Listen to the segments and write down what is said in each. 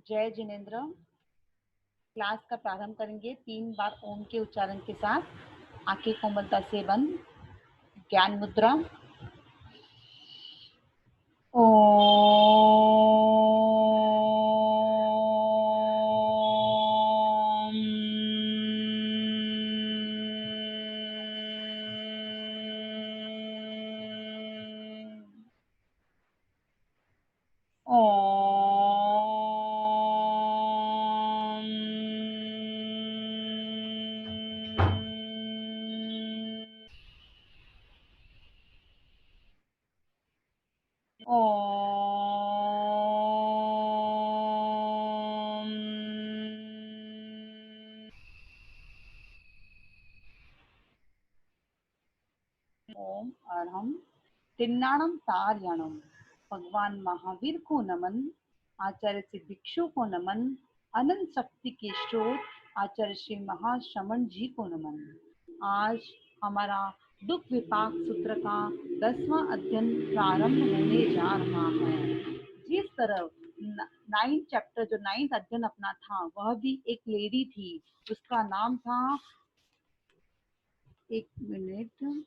जय जिनेन्द्र। क्लास का प्रारंभ करेंगे 3 बार ओम के उच्चारण के साथ। आंखें कोमलता से बंद। ज्ञान मुद्रा। ओम अर्हम तिन्नाणम तार्याणम। भगवान महावीर को नमन। आचार्य श्री भिक्षु को नमन। अनंत शक्ति के स्रोत आचार्य श्री महाश्रमण जी को नमन। आज हमारा दुख विपाक सूत्र का 10वां अध्ययन प्रारंभ होने जा रहा है। जिस तरह 9th चैप्टर जो 9th अध्ययन अपना था, वह भी एक लेडी थी। उसका नाम था, एक मिनट,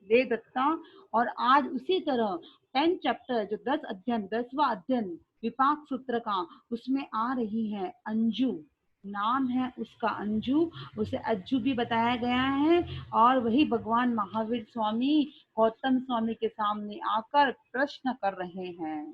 देवदत्ता। और आज उसी तरह 10th चैप्टर जो 10वां अध्ययन विपाक सूत्र का, उसमें आ रही है अंजू। नाम है उसका अंजू। उसे अज्जू भी बताया गया है। और वही भगवान महावीर स्वामी गौतम स्वामी के सामने आकर प्रश्न कर रहे हैं।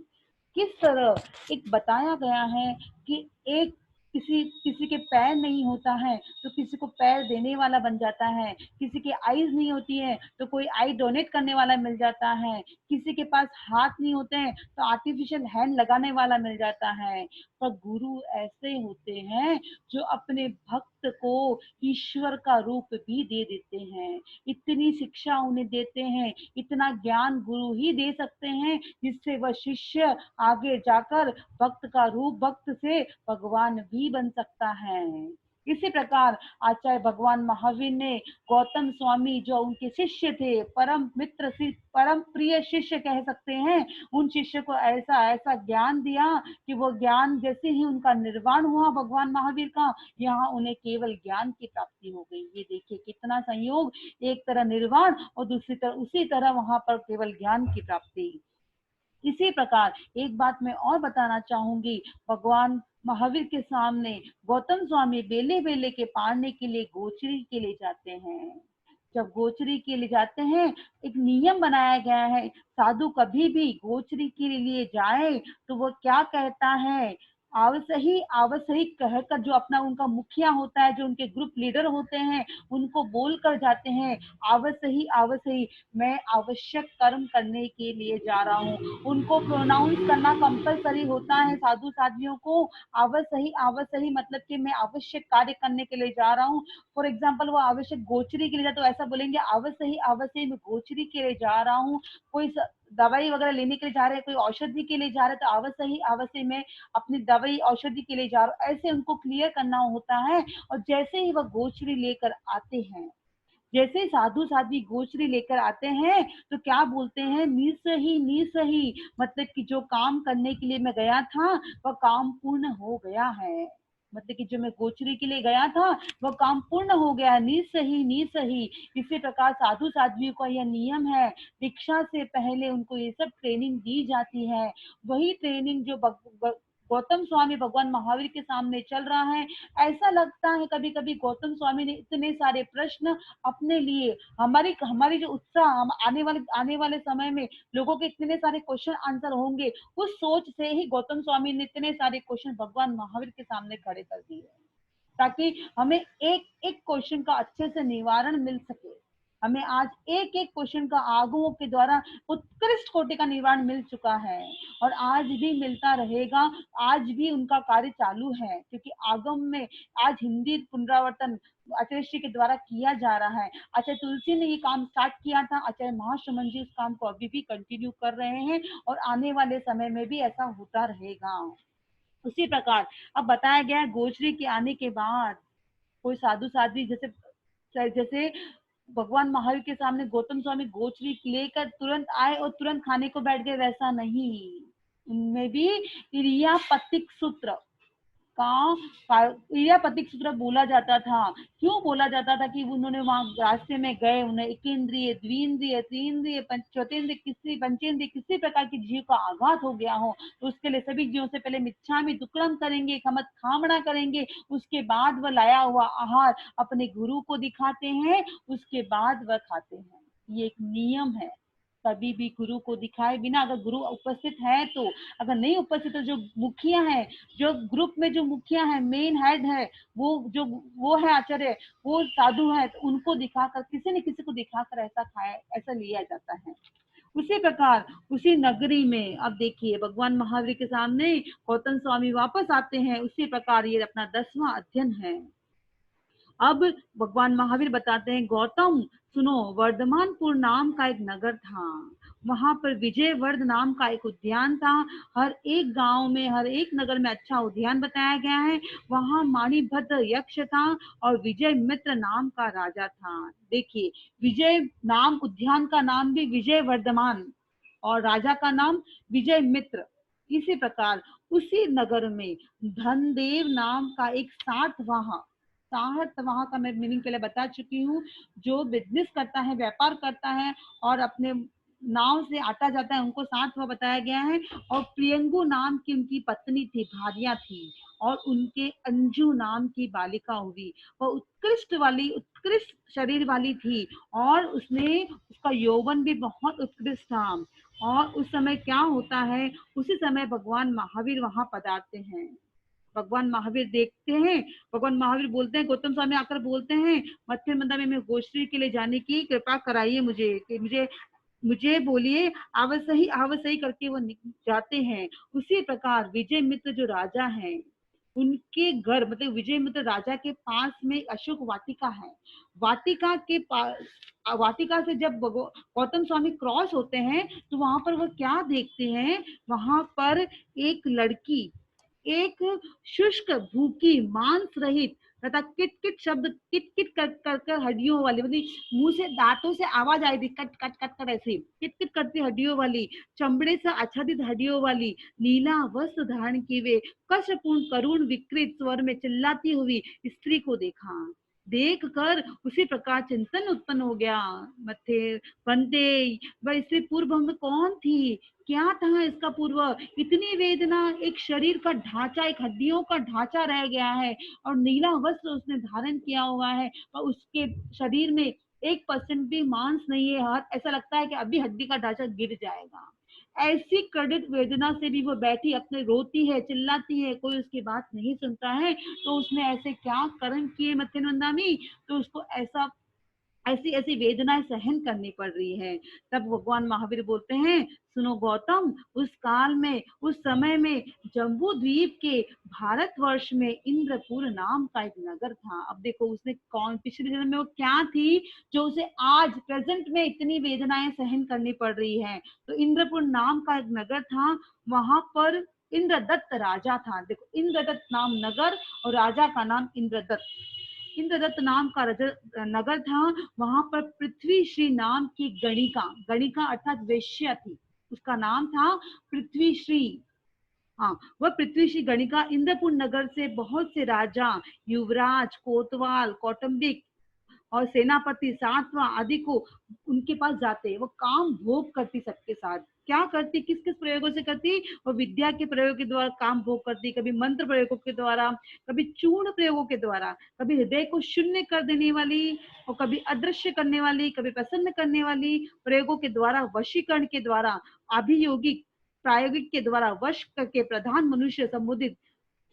किस तरह एक बताया गया है कि एक किसी के पैर नहीं होता है तो किसी को पैर देने वाला बन जाता है। किसी के आईज नहीं होती है तो कोई आई डोनेट करने वाला मिल जाता है। किसी के पास हाथ नहीं होते हैं तो आर्टिफिशियल हैंड लगाने वाला मिल जाता है। पर गुरु ऐसे होते हैं जो अपने भक्त को ईश्वर का रूप भी दे देते हैं। इतनी शिक्षा उन्हें देते हैं, इतना ज्ञान गुरु ही दे सकते हैं जिससे वह शिष्य आगे जाकर भक्त का रूप, भक्त से भगवान भी बन सकता है। इसी प्रकार आचार्य भगवान महावीर ने गौतम स्वामी जो उनके शिष्य थे, परम मित्र, परम प्रिय शिष्य कह सकते हैं, उन शिष्य को ऐसा ऐसा ज्ञान दिया कि वो ज्ञान जैसे ही उनका निर्वाण हुआ भगवान महावीर का, यहाँ उन्हें केवल ज्ञान की प्राप्ति हो गई। ये देखिए कितना संयोग, एक तरह निर्वाण और दूसरी तरह उसी तरह वहां पर केवल ज्ञान की प्राप्ति। इसी प्रकार एक बात मैं और बताना चाहूंगी, भगवान महावीर के सामने गौतम स्वामी बेले बेले के पारने के लिए गोचरी के लिए जाते हैं। जब गोचरी के लिए जाते हैं, एक नियम बनाया गया है, साधु कभी भी गोचरी के लिए जाए तो वो क्या कहता है, आवश्य ही कहकर, जो अपना उनका मुखिया होता है, जो उनके ग्रुप लीडर होते हैं, उनको बोल कर जाते हैं, आवश्य ही मैं आवश्यक कर्म करने के लिए जा रहा हूँ। उनको प्रोनाउंस करना कंपलसरी होता है साधु साधियों को। आवश्य ही मतलब कि मैं आवश्यक कार्य करने के लिए जा रहा हूँ। फॉर एग्जाम्पल वो आवश्यक गोचरी के लिए जाए तो ऐसा बोलेंगे, आवश्य ही मैं गोचरी के लिए जा रहा हूँ। कोई दवाई वगैरह लेने के लिए जा रहे हैं, कोई औषधि के लिए जा रहे हैं, तो आवश्य मैं अपनी दवाई औषधि के लिए जा रहा हूँ, ऐसे उनको क्लियर करना होता है। और जैसे ही वह गोचरी लेकर आते हैं, जैसे साधु साध्वी गोचरी लेकर आते हैं तो क्या बोलते हैं, नी सही मतलब कि जो काम करने के लिए मैं गया था वह काम पूर्ण हो गया है। मतलब कि जो मैं गोचरी के लिए गया था वह काम पूर्ण हो गया है, नी सही। इसी प्रकार साधु साध्वियों का यह नियम है, दीक्षा से पहले उनको ये सब ट्रेनिंग दी जाती है। वही ट्रेनिंग जो गौतम स्वामी भगवान महावीर के सामने चल रहा है। ऐसा लगता है कभी कभी गौतम स्वामी ने इतने सारे प्रश्न अपने लिए, हमारी जो उत्साह, हम आने वाले समय में लोगों के इतने सारे क्वेश्चन आंसर होंगे, उस सोच से ही गौतम स्वामी ने इतने सारे क्वेश्चन भगवान महावीर के सामने खड़े कर दिए, ताकि हमें एक एक क्वेश्चन का अच्छे से निवारण मिल सके। हमें आज एक एक क्वेश्चन का आगमों के द्वारा उत्कृष्ट कोटि का निवारण मिल चुका है और आज भी मिलता रहेगा। आज भी उनका कार्य चालू है, क्योंकि आगम में आज हिंदी पुनरावर्तन आचार्य श्री के द्वारा किया जा रहा है। आचार्य तुलसी ने ये काम स्टार्ट किया था, आचार्य महाश्रमण जी इस काम को अभी भी कंटिन्यू कर रहे हैं और आने वाले समय में भी ऐसा होता रहेगा। उसी प्रकार अब बताया गया है, गोचरी के आने के बाद कोई साधु साध्वी जैसे जैसे भगवान महावीर के सामने गौतम स्वामी गोचरी लेकर तुरंत आए और तुरंत खाने को बैठ गए, वैसा नहीं। उनमें भी इरियापतिक सूत्र इरियापतिक सूत्र बोला जाता था। क्यों बोला जाता था? कि उन्होंने वहां रास्ते में गए, उन्हें एकेंद्रिय, द्विंद्रिय, त्रिंद्रिय, चौथेन्द्रिय, किसी पंचेंद्रिय किसी प्रकार की जीव का आघात हो गया हो, तो उसके लिए सभी जीवों से पहले मिच्छामि दुक्कडम करेंगे, खमत खामना करेंगे, उसके बाद वह लाया हुआ आहार अपने गुरु को दिखाते हैं, उसके बाद वह खाते हैं। ये एक नियम है। कभी भी गुरु को दिखाए बिना, अगर गुरु उपस्थित है तो, अगर नहीं उपस्थित तो जो मुखिया है, जो ग्रुप में जो मुखिया है, मेन हेड है, वो है आचार्य, वो साधु है, तो उनको दिखाकर, किसी न किसी को दिखाकर ऐसा खाया, ऐसा लिया जाता है। उसी प्रकार उसी नगरी में अब देखिए भगवान महावीर के सामने गौतम स्वामी वापस आते हैं। उसी प्रकार ये अपना 10वां अध्ययन है। अब भगवान महावीर बताते हैं, गौतम सुनो, वर्धमानपुर नाम का एक नगर था, वहां पर विजयवर्ध नाम का एक उद्यान था। हर एक गांव में, हर एक नगर में अच्छा उद्यान बताया गया है। वहां माणिभद्र यक्ष था और विजय मित्र नाम का राजा था। देखिए, विजय नाम, उद्यान का नाम भी विजय वर्धमान और राजा का नाम विजय मित्र। इसी प्रकार उसी नगर में धनदेव नाम का एक साहत, वहां का मैं मीनिंग पहले बता चुकी हूँ, जो बिजनेस करता है, व्यापार करता है और अपने नाव से आता जाता है, उनको साथ वह बताया गया है। और प्रियंगु नाम की उनकी पत्नी थी, भार्या थी, और उनके अंजू नाम की बालिका हुई। वह उत्कृष्ट शरीर वाली थी और उसका यौवन भी बहुत उत्कृष्ट था। और उस समय क्या होता है, उसी समय भगवान महावीर वहां पधारते हैं। भगवान महावीर देखते हैं, भगवान महावीर बोलते हैं, गौतम स्वामी आकर बोलते हैं, मत्स्य मंदा में गोश्री के लिए जाने की कृपा कराइए मुझे, कि मुझे बोलिए, आवश्यही करके वो जाते हैं। उसी प्रकार विजय मित्र जो राजा हैं, उनके घर, मतलब विजय मित्र राजा के पास में अशोक वाटिका है। वाटिका के पास, वाटिका से जब गौतम स्वामी क्रॉस होते हैं, तो वहां पर वो क्या देखते हैं, वहां पर एक लड़की, एक शुष्क, भूखी, मांस रहित तथा किट किट शब्द, किट किट कर कर हड्डियों वाली, मतलब मुंह से दांतों से आवाज आई थी, कट कट कट कर, ऐसे किट किट करती हड्डियों वाली, चमड़े से आच्छादित हड्डियों वाली, नीला वस्त्र धारण किए हुए, कष्टपूर्ण करुण विकृत स्वर में चिल्लाती हुई स्त्री को देखा। देख कर उसी प्रकार चिंतन उत्पन्न हो गया। मथे बनते, वह स्त्री पूर्व में कौन थी, क्या था इसका पूर्व, इतनी वेदना, एक शरीर का ढांचा, एक हड्डियों का ढांचा रह गया है और नीला वस्त्र उसने धारण किया हुआ है और उसके शरीर में 1% भी मांस नहीं है, ऐसा लगता है कि अभी हड्डी का ढांचा गिर जाएगा। ऐसी कड़ित वेदना से भी वो बैठी अपने रोती है, चिल्लाती है, कोई उसकी बात नहीं सुनता है। तो उसने ऐसे क्या कर्म किए मत्स्यनंदा में, तो उसको ऐसी ऐसी वेदनाएं सहन करनी पड़ रही है। तब भगवान महावीर बोलते हैं, सुनो गौतम, उस काल में, उस समय में जम्बू द्वीप के भारतवर्ष में इंद्रपुर नाम का एक नगर था। अब देखो उसने कौन, पिछले जन्म में वो क्या थी जो उसे आज प्रेजेंट में इतनी वेदनाएं सहन करनी पड़ रही है। तो इंद्रपुर नाम का एक नगर था, वहां पर इंद्रदत्त राजा था। देखो, इंद्रदत्त नाम नगर और राजा का नाम इंद्रदत्त। इंद्रदत्त नाम का नगर था। वहां पर पृथ्वी श्री नाम की गणिका, गणिका अर्थात वेश्या थी, उसका नाम था पृथ्वी श्री। हाँ, वह पृथ्वी श्री गणिका इंद्रपुर नगर से बहुत से राजा, युवराज, कोतवाल, कौटुंबिक और सेनापति, सातवां आदि को उनके पास जाते, वो काम भोग करती, सबके साथ क्या करती, किस किस प्रयोगों से करती, वो विद्या के प्रयोग के द्वारा काम भोग करती, कभी मंत्र प्रयोगों के द्वारा, कभी चूर्ण प्रयोगों के द्वारा, कभी हृदय को शून्य कर देने वाली और कभी अदृश्य करने वाली, कभी प्रसन्न करने वाली प्रयोगों के द्वारा, वशीकरण के द्वारा, अभियोगिक प्रायोगिक के द्वारा वश करके प्रधान मनुष्य संबोधित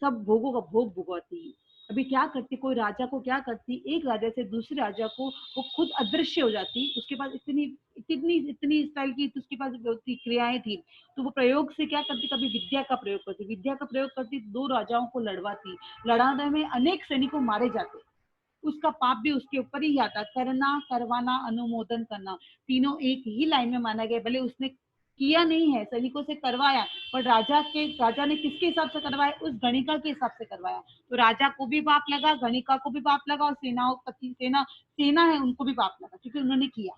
सब भोगों का भोग भुगवती। अभी क्या करती, कोई राजा को क्या करती, एक राजा से दूसरे राजा को वो खुद अदृश्य हो जाती, उसके पास इतनी इतनी इतनी स्टाइल की उसके पास क्रियाएं थी, तो वो प्रयोग से क्या करती, कभी विद्या का प्रयोग करती, विद्या का प्रयोग करती, दो राजाओं को लड़वाती, लड़ाने में अनेक सैनिकों मारे जाते, उसका पाप भी उसके ऊपर ही आता, करना, करवाना, अनुमोदन करना, तीनों एक ही लाइन में माना गया। भले उसने किया नहीं है, सैनिकों से करवाया, पर राजा ने किसके हिसाब से करवाया? उस गणिका के हिसाब से करवाया। तो राजा को भी पाप लगा, गणिका को भी पाप लगा, और सेना है उनको भी पाप लगा, क्योंकि उन्होंने किया।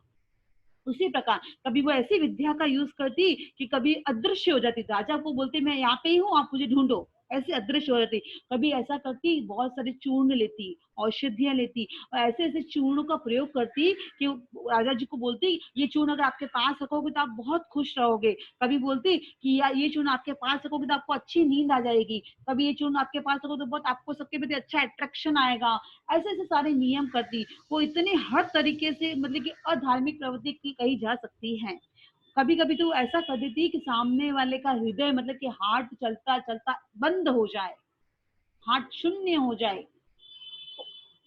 उसी प्रकार कभी वो ऐसी विद्या का यूज करती कि कभी अदृश्य हो जाती, राजा को बोलते मैं यहाँ पे ही हूँ, आप मुझे ढूंढो, ऐसे अदृश्य हो जाती। कभी ऐसा करती, बहुत सारे चूर्ण लेती, औषधियां लेती, और ऐसे ऐसे चूर्णों का प्रयोग करती कि राजा जी को बोलती ये चूर्ण अगर आपके पास रखोगे तो आप बहुत खुश रहोगे। कभी बोलती कि ये चूर्ण आपके पास रखोगे तो आपको अच्छी नींद आ जाएगी। कभी ये चूर्ण आपके पास रखोगे तो बहुत आपको सबके प्रति अच्छा अट्रैक्शन आएगा। ऐसे ऐसे सारे नियम करती। वो इतने हर तरीके से, मतलब कि अधार्मिक प्रवृत्ति की कही जा सकती है। कभी कभी तो ऐसा कर देती कि सामने वाले का हृदय, मतलब कि हार्ट चलता चलता बंद हो जाए, हार्ट शून्य हो जाए,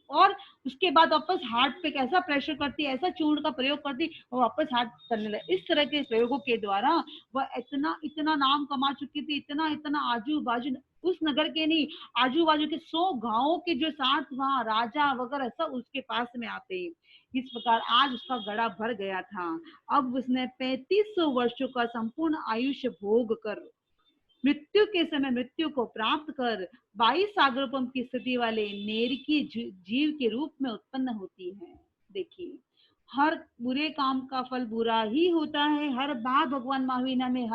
और उसके बाद वापस हार्ट पे कैसा प्रेशर करती, ऐसा चूर्ण का प्रयोग करती, वो वापस हार्ट करने लगे। इस तरह के प्रयोगों के द्वारा वह इतना इतना नाम कमा चुकी थी, इतना इतना, आजू बाजू उस नगर के नहीं, आजू बाजू के 100 गांवों के जो साथ वहां राजा वगैरह सब उसके पास में आते। इस प्रकार आज उसका गड़ा भर गया था। अब उसने 3500 वर्षों का संपूर्ण आयुष्य भोग कर, मृत्यु के समय मृत्यु को प्राप्त कर, 22 सागरोपम की स्थिति वाले नेरकी जीव के रूप में उत्पन्न होती है। देखिए, हर बुरे काम का फल बुरा ही होता है। हर बार भगवान महावीर ने हमें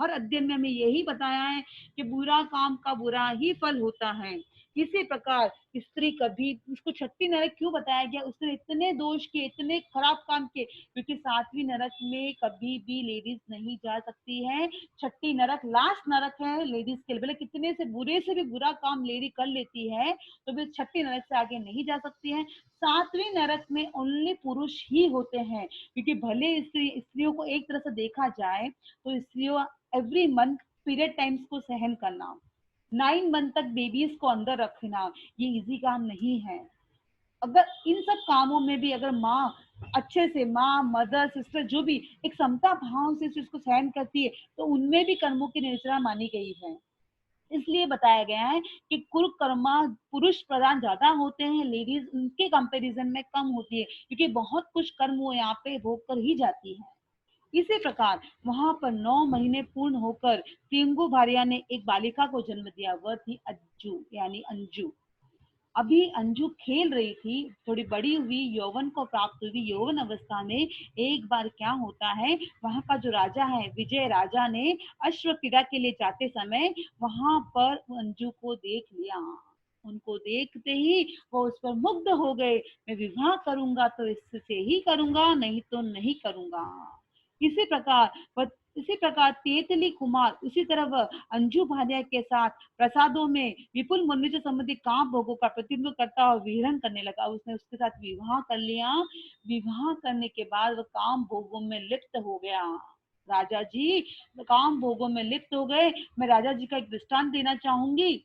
हर अध्ययन में हमें यही बताया है कि बुरा काम का बुरा ही फल होता है। इसी प्रकार स्त्री कभी, उसको छठी नरक क्यों बताया गया? उसने इतने दोष किए, इतने खराब काम किए, क्योंकि 7वीं नरक में कभी भी लेडीज नहीं जा सकती है। छठी नरक लास्ट नरक है लेडीज के लिए। भले कितने से भी बुरा काम लेडी कर लेती है तो भी छठी नरक से आगे नहीं जा सकती है। 7वीं नरक में ओनली पुरुष ही होते हैं, क्योंकि भले स्त्रियों को एक तरह से देखा जाए तो स्त्रियों एवरी मंथ पीरियड टाइम्स को सहन करना, 9 मंथ तक बेबीज को अंदर रखना, ये इजी काम नहीं है। अगर इन सब कामों में भी अगर माँ अच्छे से, माँ, मदर, सिस्टर, जो भी एक समता भाव से इस चीज को सहन करती है, तो उनमें भी कर्मों की निर्जरा मानी गई है। इसलिए बताया गया है कि कुल कर्मा पुरुष प्रधान ज्यादा होते हैं, लेडीज उनके कंपैरिजन में कम होती है, क्योंकि बहुत कुछ कर्म वो यहाँ पे भोग कर ही जाती है। इसी प्रकार वहां पर 9 महीने पूर्ण होकर तेंगु भारिया ने एक बालिका को जन्म दिया। वह थी अज्जू, यानी अंजू। अभी अंजू खेल रही थी, थोड़ी बड़ी हुई, यौवन को प्राप्त हुई। यौवन अवस्था में एक बार क्या होता है, वहां का जो राजा है विजय राजा ने अश्व क्रीड़ा के लिए जाते समय वहां पर अंजू को देख लिया। उनको देखते ही वो उस पर मुग्ध हो गए। मैं विवाह करूंगा तो इससे ही करूंगा, नहीं तो नहीं करूंगा। इसी प्रकार वह इसी प्रकार तेतली कुमार उसी तरह वह अंजू भाटिया के साथ प्रसादों में विपुल मनुष्य संबंधी काम भोगों का प्रतिनिधित्व करता हुआ विहरण करने लगा। उसने उसके साथ विवाह कर लिया। विवाह करने के बाद वह काम भोगों में लिप्त हो गया। राजा जी काम भोगों में लिप्त हो गए। मैं राजा जी का एक दृष्टांत देना चाहूंगी।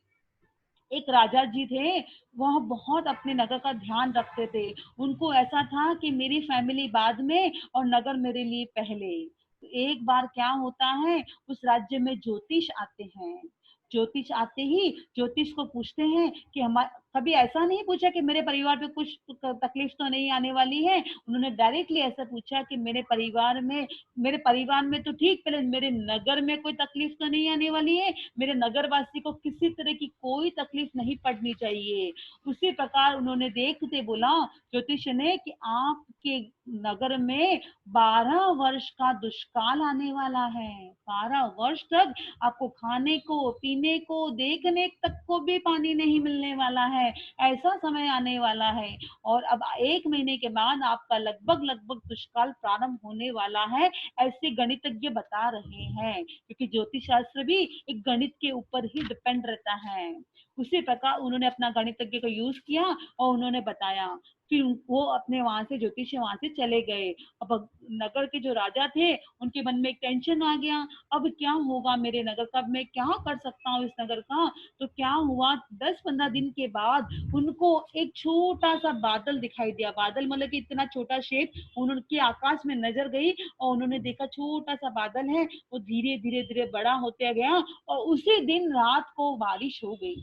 एक राजा जी थे, वह बहुत अपने नगर का ध्यान रखते थे। उनको ऐसा था कि मेरी फैमिली बाद में और नगर मेरे लिए पहले। तो एक बार क्या होता है, उस राज्य में ज्योतिष आते हैं। ज्योतिष आते ही ज्योतिष को पूछते हैं कि हमारे, कभी ऐसा नहीं पूछा कि मेरे परिवार पे कुछ तकलीफ तो नहीं आने वाली है। उन्होंने डायरेक्टली ऐसा पूछा कि मेरे परिवार में तो ठीक, पहले मेरे नगर में कोई तकलीफ तो नहीं आने वाली है, मेरे नगरवासी को किसी तरह की कोई तकलीफ नहीं पड़नी चाहिए। उसी प्रकार उन्होंने देखते बोला ज्योतिष ने कि आपके नगर में 12 वर्ष का दुष्काल आने वाला है। 12 वर्ष तक आपको खाने को, पीने को, देखने तक को भी पानी नहीं मिलने वाला है। ऐसा समय आने वाला है। और अब 1 महीने के बाद आपका लगभग लगभग दुष्काल प्रारंभ होने वाला है, ऐसे गणितज्ञ बता रहे हैं, क्योंकि ज्योतिष शास्त्र भी एक गणित के ऊपर ही डिपेंड रहता है। उसी प्रकार उन्होंने अपना गणितज्ञ को यूज किया और उन्होंने बताया। फिर वो अपने वहां से ज्योतिषी वहां से चले गए। अब नगर के जो राजा थे उनके मन में एक टेंशन आ गया, अब क्या होगा मेरे नगर का, मैं क्या कर सकता हूँ इस नगर का। तो क्या हुआ, 10-15 दिन के बाद उनको एक छोटा सा बादल दिखाई दिया। बादल मतलब कि इतना छोटा शेप, उनके आकाश में नजर गई और उन्होंने देखा छोटा सा बादल है, वो धीरे धीरे धीरे बड़ा होते गया और उसी दिन रात को बारिश हो गई।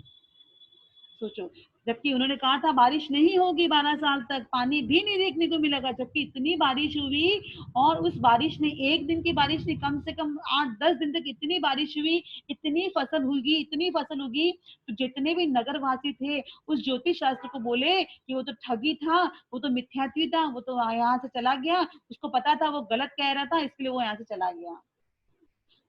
सोचो, जबकि उन्होंने कहा था बारिश नहीं होगी 12 साल तक, पानी भी नहीं देखने को मिलेगा, जबकि इतनी बारिश हुई। और उस बारिश ने, एक दिन की बारिश ने कम से कम 8-10 दिन तक इतनी बारिश हुई, इतनी फसल हुई, इतनी फसल उगी। तो जितने भी नगरवासी थे उस ज्योतिष शास्त्र को बोले कि वो तो ठगी था, वो तो मिथ्यात्वी था, वो तो यहाँ से चला गया, उसको पता था वो गलत कह रहा था, इसके लिए वो यहाँ से चला गया।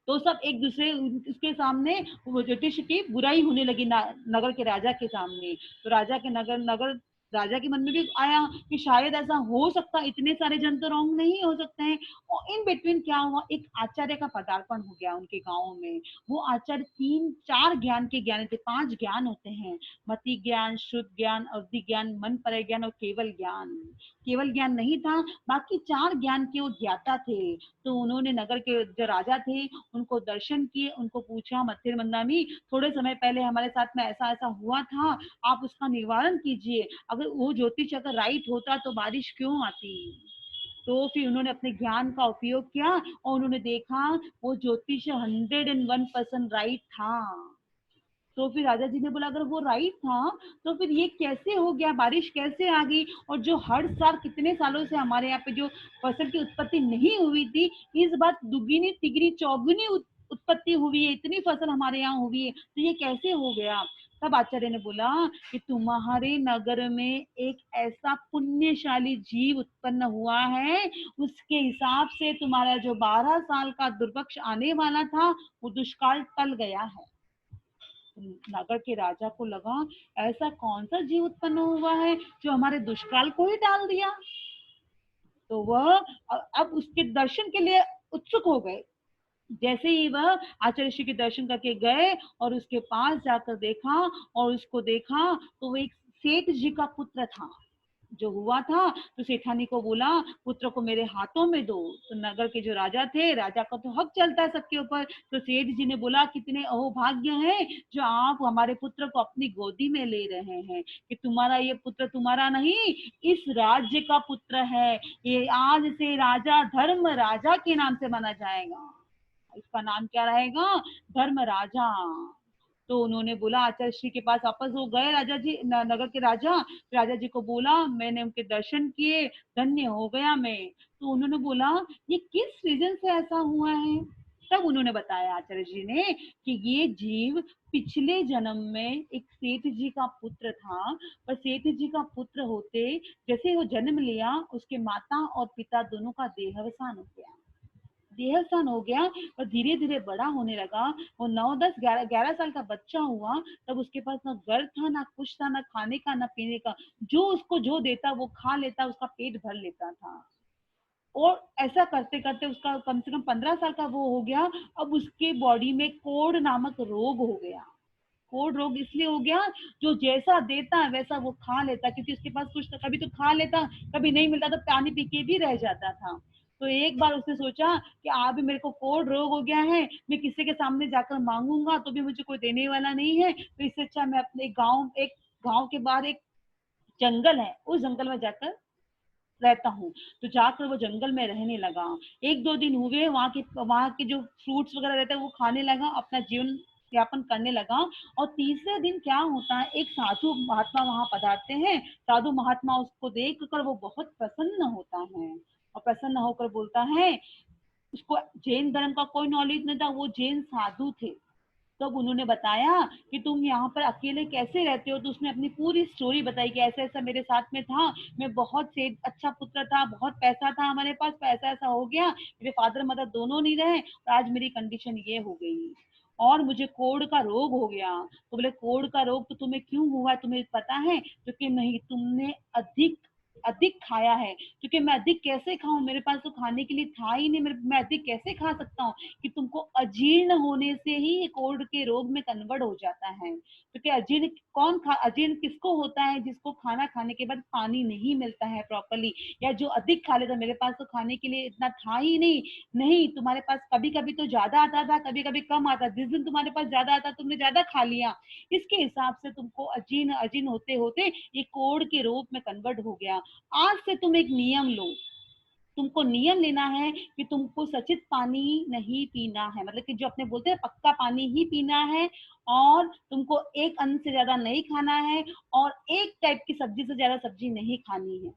तो सब एक दूसरे उसके सामने वो ज्योतिष की बुराई होने लगी नगर के राजा के सामने। तो राजा के नगर राजा के मन में भी आया कि शायद ऐसा हो सकता, इतने सारे जन तो रॉन्ग नहीं हो सकते हैं। और इन बिटवीन क्या हुआ, एक आचार्य का पदार्पण हो गया उनके गांव में। वो आचार्य 3-4 ज्ञान के ज्ञान थे, 5 ज्ञान होते हैं, मति ज्ञान, शुद्ध ज्ञान, अवधि ज्ञान, मन पर ज्ञान और केवल ज्ञान। केवल ज्ञान नहीं था, बाकी 4 ज्ञान के वो ज्ञाता थे। तो उन्होंने नगर के जो राजा थे उनको दर्शन किए, उनको पूछा, मत्थिर मंदानी थोड़े समय पहले हमारे साथ में ऐसा ऐसा हुआ था, आप उसका निवारण कीजिए, अगर वो ज्योतिष अगर राइट होता तो बारिश क्यों आती। तो फिर उन्होंने अपने ज्ञान का उपयोग किया और उन्होंने देखा वो ज्योतिष 101% राइट था। तो फिर राजा जी ने बोला अगर वो राइट था तो फिर ये कैसे हो गया, बारिश कैसे आ गई, और जो हर साल कितने सालों से हमारे यहाँ पे जो फसल की उत्पत्ति नहीं हुई थी, इस बार दुगनी तिगनी चौगुनी उत्पत्ति हुई है, इतनी फसल हमारे यहाँ हुई है, तो ये कैसे हो गया। तब आचार्य ने बोला कि तुम्हारे नगर में एक ऐसा पुण्यशाली जीव उत्पन्न हुआ है, उसके हिसाब से तुम्हारा जो 12 साल का दुर्भिक्ष आने वाला था वो दुष्काल टल गया है। नगर के राजा को लगा ऐसा कौन सा जीव उत्पन्न हुआ है जो हमारे दुष्काल को ही डाल दिया। तो वह अब उसके दर्शन के लिए उत्सुक हो गए। जैसे ही वह आचार्य श्री के दर्शन करके गए और उसके पास जाकर देखा और उसको देखा तो वो एक सेठ जी का पुत्र था। जो हुआ था तो सेठानी को बोला पुत्र को मेरे हाथों में दो। तो नगर के जो राजा थे, राजा का तो हक चलता है सबके ऊपर, तो सेठ जी ने बोला कितने अहोभाग्य हैं जो आप हमारे पुत्र को अपनी गोदी में ले रहे हैं, कि तुम्हारा ये पुत्र तुम्हारा नहीं, इस राज्य का पुत्र है, ये आज से राजा धर्म राजा के नाम से माना जाएगा, इसका नाम क्या रहेगा, धर्म राजा। तो उन्होंने बोला आचार्य श्री के पास वापस हो गए राजा जी, नगर के राजा। राजा जी को बोला मैंने उनके दर्शन किए, धन्य हो गया मैं। तो उन्होंने बोला ये किस रीजन से ऐसा हुआ है। तब उन्होंने बताया आचार्य जी ने कि ये जीव पिछले जन्म में एक सेठ जी का पुत्र था, पर सेठ जी का पुत्र होते जैसे वो जन्म लिया उसके माता और पिता दोनों का देहावसान हो गया। देहावसान हो गया और धीरे धीरे बड़ा होने लगा। वो 9-10-11 साल का बच्चा हुआ, तब उसके पास ना घर था, ना कुछ था, ना खाने का ना पीने का, जो उसको जो देता वो खा लेता, उसका पेट भर लेता था। और ऐसा करते करते उसका कम से कम 15 साल का वो हो गया। अब उसके बॉडी में कोढ़ नामक रोग हो गया। कोढ़ रोग इसलिए हो गया, जो जैसा देता है वैसा वो खा लेता, क्योंकि उसके पास कुछ कभी तो खा लेता, कभी नहीं मिलता तो पानी पी के भी रह जाता था। तो एक बार उसने सोचा कि अभी मेरे को कोढ़ रोग हो गया है, मैं किसी के सामने जाकर मांगूंगा तो भी मुझे कोई देने वाला नहीं है, तो इससे अच्छा मैं अपने एक गांव के बाहर एक जंगल है, उस जंगल में जाकर रहता हूँ। तो जाकर वो जंगल में रहने लगा। 1-2 दिन हुए, वहाँ के जो फ्रूट्स वगैरह रहते हैं वो खाने लगा, अपना जीवन यापन करने लगा। और तीसरे दिन क्या होता है, एक साधु महात्मा वहां पधारते हैं। साधु महात्मा उसको देख कर वो बहुत प्रसन्न होता है और प्रसन्न होकर बोलता है, उसको जैन धर्म का कोई नॉलेज नहीं था, वो जैन साधु थे। तब उन्होंने बताया कि तुम यहाँ पर अकेले कैसे रहते हो। तो उसने अपनी पूरी स्टोरी बताई कि ऐसा ऐसा मेरे साथ में था, मैं बहुत से अच्छा पुत्र था, बहुत पैसा था हमारे पास, पर ऐसा ऐसा हो गया, मेरे फादर मदर दोनों नहीं रहे और आज मेरी कंडीशन ये हो गई और मुझे कोढ़ का रोग हो गया। तो बोले कोढ़ का रोग तो तुम्हें क्यों हुआ, तुम्हें पता है? क्योंकि नहीं, तुमने अधिक अधिक खाया है। क्योंकि मैं अधिक कैसे खाऊं, मेरे पास तो खाने के लिए था ही नहीं, मैं अधिक कैसे खा सकता हूँ। कि तुमको अजीर्ण होने से ही कोढ़ के रोग में कन्वर्ट हो जाता है। क्योंकि अजीर्ण किसको होता है, जिसको खाना खाने के बाद पानी नहीं मिलता है प्रॉपरली, या जो अधिक खा लेता, मेरे पास तो खाने के लिए इतना था ही नहीं। नहीं, तुम्हारे पास कभी कभी तो ज्यादा आता था, कभी कभी कम आता, जिस दिन तुम्हारे पास ज्यादा आता तुमने ज्यादा खा लिया, इसके हिसाब से तुमको अजीर्ण अजीर्ण होते होते ये कोढ़ के रोग में कन्वर्ट हो गया। आज से तुम एक नियम लो, तुमको नियम लेना है कि तुमको सचित पानी नहीं पीना है, मतलब कि जो अपने बोलते हैं पक्का पानी ही पीना है, और तुमको एक अन्न से ज्यादा नहीं खाना है, और एक टाइप की सब्जी से ज्यादा सब्जी नहीं खानी है।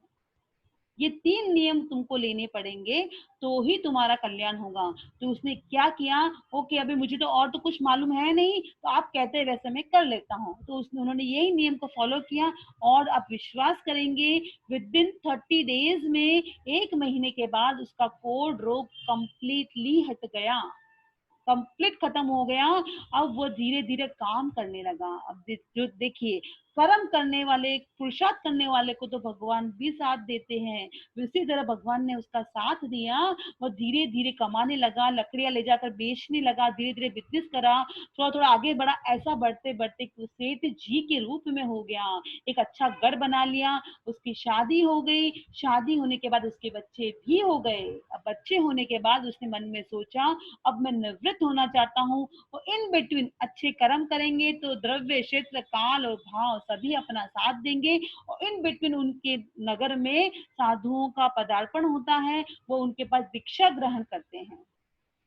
ये 3 नियम तुमको लेने पड़ेंगे, तो ही तुम्हारा कल्याण होगा। तो उसने क्या किया, ओके अभी मुझे तो और तो कुछ मालूम है नहीं, तो आप कहते हैं वैसे मैं कर लेता हूँ। तो उन्होंने यही नियम को फॉलो किया, और आप विश्वास करेंगे विद इन 30 डेज में, 1 महीने के बाद उसका कोढ़ रोग कंप्लीटली हट गया, कंप्लीट खत्म हो गया। अब वो धीरे धीरे काम करने लगा। अब जो देखिए, कर्म करने वाले, पुरुषार्थ करने वाले को तो भगवान भी साथ देते हैं। उसी तरह भगवान ने उसका साथ दिया, वो धीरे धीरे कमाने लगा, लकड़ियां ले जाकर बेचने लगा, धीरे धीरे बिजनेस करा, थोड़ा थोड़ा आगे बढ़ा, ऐसा बढ़ते बढ़ते सेठ जी के रूप में हो गया। एक अच्छा घर बना लिया, उसकी शादी हो गई, शादी होने के बाद उसके बच्चे भी हो गए। अब बच्चे होने के बाद उसने मन में सोचा अब मैं निवृत्त होना चाहता हूँ। वो इन बिटवीन अच्छे कर्म करेंगे तो द्रव्य, क्षेत्र, काल और भाव सभी अपना साथ देंगे, और इन बिटवीन उनके नगर में साधुओं का पदार्पण होता है, वो उनके पास दीक्षा ग्रहण करते हैं।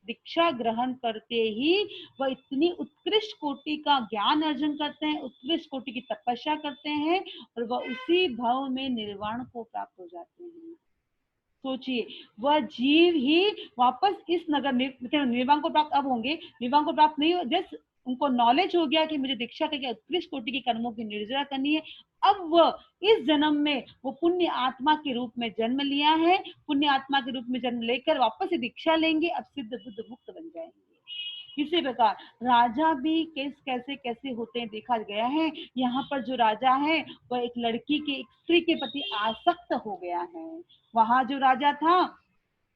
दीक्षा ग्रहण करते ही वह इतनी उत्कृष्ट कोटि का ज्ञान अर्जन करते हैं, उत्कृष्ट कोटि की तपस्या करते हैं, और वह उसी भाव में निर्वाण को प्राप्त हो जाते हैं। सोचिए, वह जीव ही वापस इस नगर निर्वाण को प्राप्त अब होंगे, निर्वाण को प्राप्त नहीं हो, जस्ट उनको नॉलेज हो गया कि मुझे दीक्षा करके उत्कृष्ट कोटि के कर्मों की निर्जरा करनी है। अब वह इस जन्म में वो पुण्य आत्मा के रूप में जन्म लिया है, पुण्य आत्मा के रूप में जन्म लेकर वापस से दीक्षा लेंगे, अब सिद्ध बुद्ध मुक्त बन जाएंगे। इसी प्रकार राजा भी कैसे कैसे होते हैं देखा गया है। यहाँ पर जो राजा है वह एक लड़की के, एक स्त्री के प्रति आसक्त हो गया है। वहां जो राजा था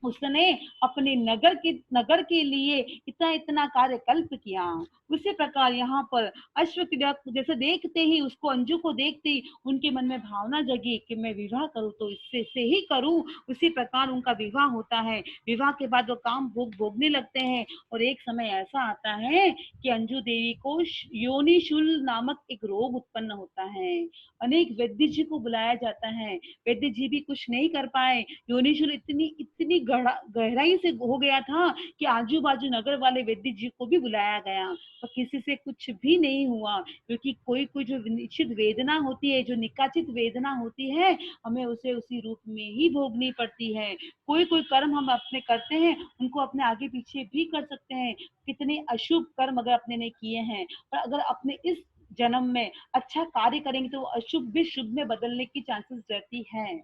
उसने अपने नगर के लिए इतना इतना कार्यकल्प किया। उसी प्रकार यहाँ पर अश्व क्रीड़ा जैसे देखते ही, उसको अंजू को देखते ही उनके मन में भावना जगी कि मैं विवाह करूं तो इससे से ही करूं। उसी प्रकार उनका विवाह होता है। विवाह के बाद वो काम भोगने लगते हैं, और एक समय ऐसा आता है कि अंजू देवी को योनिशूल नामक एक रोग उत्पन्न होता है। अनेक वैद्य जी को बुलाया जाता है, वैद्य जी भी कुछ नहीं कर पाए। योनिशूल इतनी इतनी गहराई से हो गया था कि आजू बाजू नगर वाले वैद्य जी को भी बुलाया गया, पर किसी से कुछ भी नहीं हुआ, क्योंकि कोई कोई जो निश्चित वेदना होती है, जो निकाचित वेदना होती है, हमें उसे उसी रूप में ही भोगनी पड़ती है। कोई कोई कर्म हम अपने करते हैं, उनको अपने आगे पीछे भी कर सकते हैं। कितने अशुभ कर्म अगर अपने ने किए हैं, पर अगर अपने इस जन्म में अच्छा कार्य करेंगे तो अशुभ भी शुभ में बदलने की चांसेस रहती है।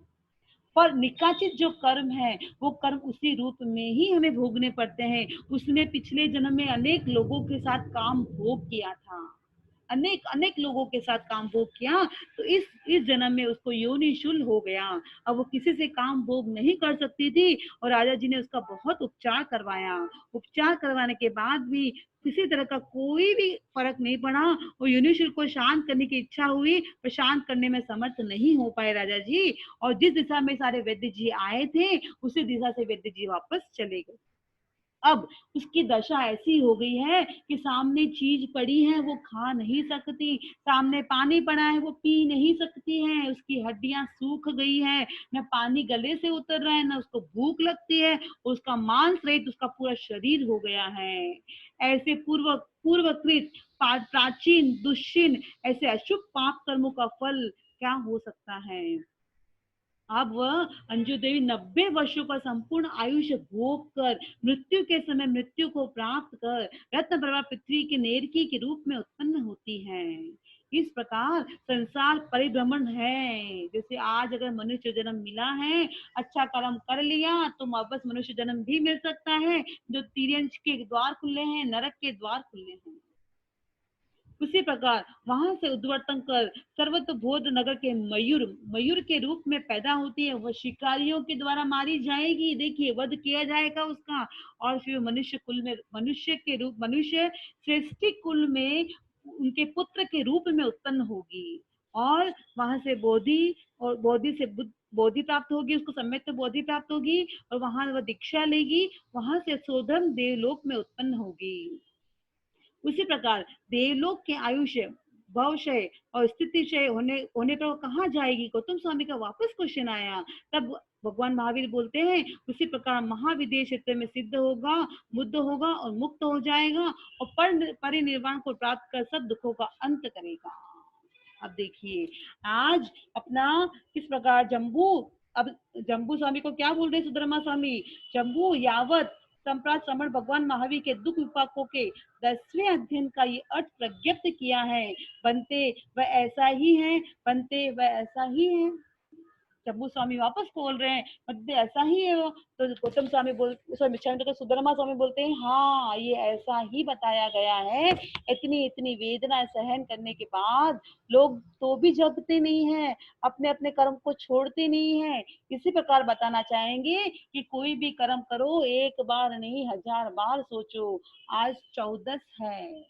पर निकाचित जो कर्म है, वो कर्म उसी रूप में ही हमें भोगने पड़ते हैं। उसने पिछले जन्म में अनेक लोगों के साथ काम भोग किया था, अनेक अनेक लोगों के साथ काम भोग किया, तो इस जन्म में उसको योनिशूल हो गया। अब वो किसी से काम भोग नहीं कर सकती थी, और राजा जी ने उसका बहुत उपचार करवाया। उपचार करवाने के बाद भी किसी तरह का कोई भी फर्क नहीं पड़ा। और योनिशूल को शांत करने की इच्छा हुई, पर शांत करने में समर्थ नहीं हो पाए राजा जी। और जिस दिशा में सारे वैद्य जी आए थे, उसी दिशा से वैद्य जी वापस चले गए। अब उसकी दशा ऐसी हो गई है कि सामने चीज पड़ी है वो खा नहीं सकती, सामने पानी पड़ा है वो पी नहीं सकती है, उसकी हड्डियां सूख गई है, न पानी गले से उतर रहा है, न उसको भूख लगती है, उसका मांस रहित उसका पूरा शरीर हो गया है। ऐसे पूर्वकृत प्राचीन दुश्चिन ऐसे अशुभ पाप कर्मों का फल क्या हो सकता है। अब वह अंजू देवी 90 वर्षों का संपूर्ण आयुष्य भोग कर, मृत्यु के समय मृत्यु को प्राप्त कर, रत्न प्रभा पृथ्वी के नेरकी के रूप में उत्पन्न होती है। इस प्रकार संसार परिभ्रमण है। जैसे आज अगर मनुष्य जन्म मिला है, अच्छा कर्म कर लिया तो वापस मनुष्य जन्म भी मिल सकता है। जो तिर्यंश के द्वार खुले हैं, नरक के द्वार खुले हैं। उसी प्रकार वहां से उद्वर्तन कर सर्वतोबोध नगर के मयूर मयूर के रूप में पैदा होती है। वह शिकारियों के द्वारा मारी जाएगी, देखिए वध किया जाएगा उसका। और फिर मनुष्य कुल में, मनुष्य श्रेष्ठी कुल में उनके पुत्र के रूप में उत्पन्न होगी। और वहां से बोधि, और बोधि से बुद्ध बोधि प्राप्त होगी, उसको सम्यक बोधि प्राप्त होगी, और वहां वह दीक्षा लेगी। वहां से सोधर्म देवलोक में उत्पन्न होगी। उसी प्रकार देवलोक के आयुष्य, भवशय और स्थितिशय होने पर वो कहाँ जाएगी। गौतम स्वामी का वापस क्वेश्चन आया। तब भगवान महावीर बोलते हैं उसी प्रकार महाविदेह क्षेत्र में सिद्ध होगा, बुद्ध होगा और मुक्त हो जाएगा और परिनिर्वाण को प्राप्त कर सब दुखों का अंत करेगा। अब देखिए आज अपना किस प्रकार जम्बू, अब जम्बू स्वामी को क्या बोल रहे सुधर्मा स्वामी, जम्बू यावत संप्रात श्रमण भगवान महावीर के दुख विपाकों के 10वें अध्ययन का ये अर्थ प्रज्ञप्त किया है। बनते वह ऐसा ही है, बनते वह ऐसा ही है। जम्बू स्वामी वापस बोल रहे हैं मतलब ऐसा ही है वो। तो गौतम स्वामी सुधर्मा स्वामी बोलते हैं हाँ ये ऐसा ही बताया गया है। इतनी इतनी वेदना सहन करने के बाद लोग तो भी जगते नहीं है, अपने अपने कर्म को छोड़ते नहीं है। इसी प्रकार बताना चाहेंगे कि कोई भी कर्म करो, एक बार नहीं 1000 बार सोचो। आज 14 है,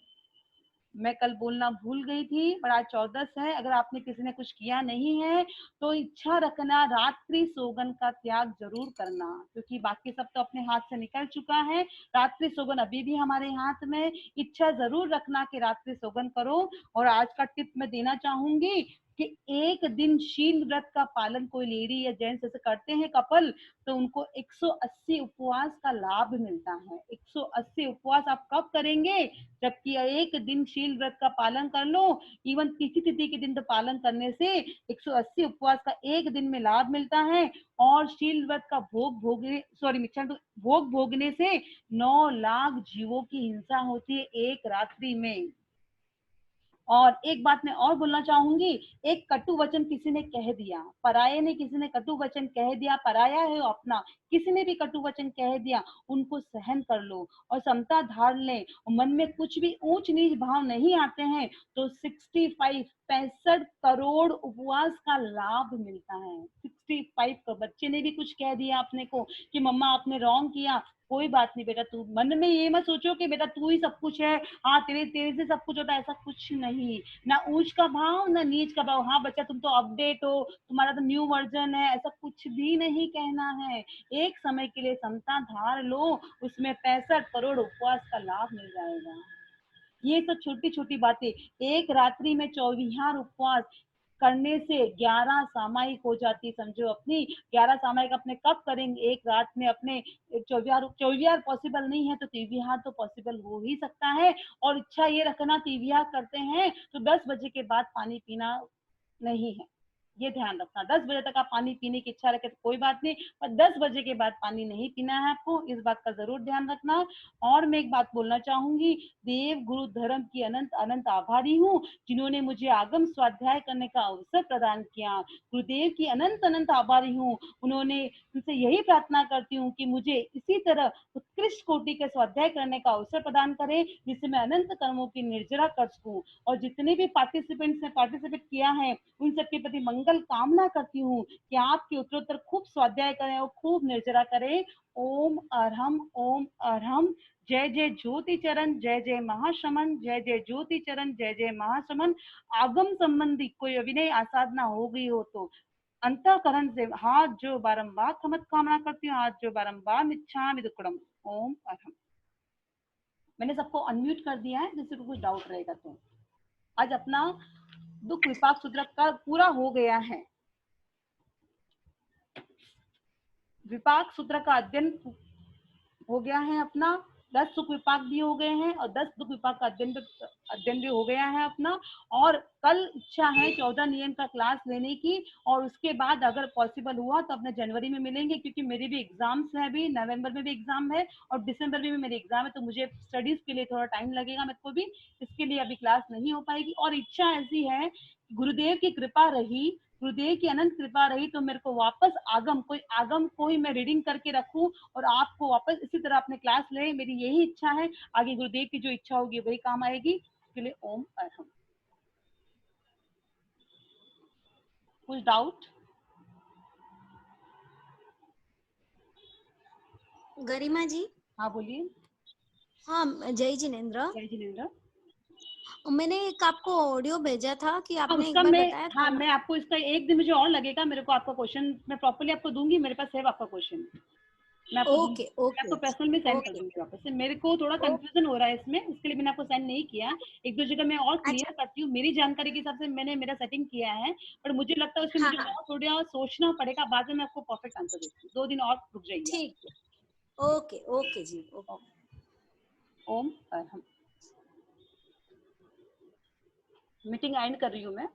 मैं कल बोलना भूल गई थी, पर आज 14 है। अगर आपने किसी ने कुछ किया नहीं है तो इच्छा रखना रात्रि सोगन का त्याग जरूर करना, क्योंकि बाकी सब तो अपने हाथ से निकल चुका है। रात्रि सोगन अभी भी हमारे हाथ में, इच्छा जरूर रखना कि रात्रि सोगन करो। और आज का टिप मैं देना चाहूंगी कि एक दिन शील व्रत का पालन कोई लेडी या जेंट्स जैसे करते हैं कपल, तो उनको 180 उपवास का लाभ मिलता है। 180 उपवास आप कब करेंगे, जबकि एक दिन शील व्रत का पालन कर लो। इवन तिथि तिथि के दिन तो पालन करने से 180 उपवास का एक दिन में लाभ मिलता है। और शील व्रत का भोग भोगने से 9 लाख जीवों की हिंसा होती है एक रात्रि में। और एक बात मैं और बोलना चाहूंगी, एक कटु वचन किसी ने कह दिया, पराये ने किसी ने कटु वचन कह दिया, पराया है अपना, किसी ने भी कटु वचन कह दिया, उनको सहन कर लो और समता धार ले। मन में कुछ भी ऊंच नीच भाव नहीं आते हैं तो 65 करोड़ उपवास का लाभ मिलता है। 65 बच्चे ने भी कुछ कह दिया अपने को कि मम्मा आपने रॉन्ग किया, कोई बात नहीं बेटा, तू मन में ये मत सोचो कि बेटा तू ही सब कुछ है, हाँ तेरे तेरे से सब कुछ होता है, ऐसा कुछ नहीं। ना ऊंच का भाव ना नीच का भाव, हाँ बच्चा तुम तो अपडेट हो, तुम्हारा तो न्यू वर्जन है, ऐसा कुछ भी नहीं कहना है। एक समय के लिए समता धार लो, उसमें 65 करोड़ उपवास का लाभ मिल जाएगा। ये तो छोटी छोटी बातें। एक रात्रि में 24 उपवास करने से 11 सामायिक हो जाती, समझो अपनी 11 सामायिक अपने कब करेंगे, एक रात में अपने 24 पॉसिबल नहीं है तो 23 तो पॉसिबल हो ही सकता है। और इच्छा ये रखना 23 करते हैं तो 10 बजे के बाद पानी पीना नहीं है, ये ध्यान रखना। 10 बजे तक आप पानी पीने की इच्छा रखे तो कोई बात नहीं, पर 10 बजे के बाद पानी नहीं पीना है आपको, इस बात का जरूर ध्यान रखना। और मैं एक बात बोलना चाहूंगी, देव गुरु धर्म की अनंत अनंत आभारी हूँ जिन्होंने मुझे आगम स्वाध्याय करने का अवसर प्रदान किया। गुरुदेव की अनंत अनंत आभारी हूँ, उन्होंने उनसे यही प्रार्थना करती हूँ कि मुझे इसी तरह उत्कृष्ट कोटि के स्वाध्याय करने का अवसर प्रदान करें, जिससे मैं अनंत कर्मों की निर्जरा कर सकूं। और जितने भी पार्टिसिपेंट्स ने पार्टिसिपेट किया है उन सबके प्रति मंगल कामना करती हूँ कि आपके उत्तरोत्तर खूब स्वाध्याय करें और खूब निर्जरा करें। ओम अरहम, ओम अरहम। जय जय ज्योति चरण, जय जय महाश्रमण, जय जय ज्योति चरण, जय जय महाश्रमण। आगम संबंधी कोई अविनय आसाधना हो गई हो तो अंतःकरण से हाथ जो बारंबार क्षमत कामना करती हूँ, हाथ जो बारंबार इच्छामि दुक्कडम। ओम अरहम। मैंने सबको अनम्यूट कर दिया है, जिससे कुछ डाउट रहेगा तो। आज अपना दुख विपाक सूत्र का पूरा हो गया है। विपाक सूत्र का अध्ययन हो गया है अपना, 10 सुख विपाक भी हो गए हैं और 10 दुख विपाक का अध्ययन भी हो गया है अपना। और कल इच्छा है 14 नियम का क्लास लेने की, और उसके बाद अगर पॉसिबल हुआ तो अपने जनवरी में मिलेंगे, क्योंकि मेरी भी एग्जाम्स है, अभी नवंबर में भी एग्जाम है और दिसंबर में भी मेरे एग्जाम है, तो मुझे स्टडीज के लिए थोड़ा टाइम लगेगा मेरे को भी, इसके लिए अभी क्लास नहीं हो पाएगी। और इच्छा ऐसी है, गुरुदेव की कृपा रही, गुरुदेव की अनंत कृपा रही तो मेरे को वापस आगम को ही मैं रीडिंग करके रखूं और आपको वापस इसी तरह अपने क्लास ले, मेरी यही इच्छा है। आगे गुरुदेव की जो इच्छा होगी वही काम आएगी। इसके लिए ओम अरहम। कुछ डाउट? गरिमा जी। हाँ बोलिए। हाँ, जय जिनेन्द्र। जय जिनेन्द्र। मैंने एक आपको ऑडियो भेजा था कि हाँ आपने उसका एक बार मैं, बताया हाँ था ना। मैं आपको इसका एक दिन मुझे और लगेगा, मेरे को आपका क्वेश्चन मैं प्रॉपर्ली आपको दूंगी, मेरे पास है आपका क्वेश्चन। मैं आपको ओके मैं ओके आपको पर्सनल में सेंड कर ओके दूंगी वापस से। मेरे को थोड़ा कंफ्यूजन हो रहा है इसमें, इसके लिए मैंने आपको सेंड नहीं किया। एक दो जगह मैं और अच्छा क्लियर करती हूँ, मेरी जानकारी के हिसाब से मैंने मेरा सेटिंग किया है, पर मुझे लगता है उसमें हाँ मुझे हाँ और थोड़ा सोचना पड़ेगा, बाद में मैं आपको परफेक्ट आंसर देती हूँ। 2 दिन और रुक जाइए आप। ठीक है ओके ओके जी ओके ओम हम मीटिंग एंड कर रही हूँ मैं।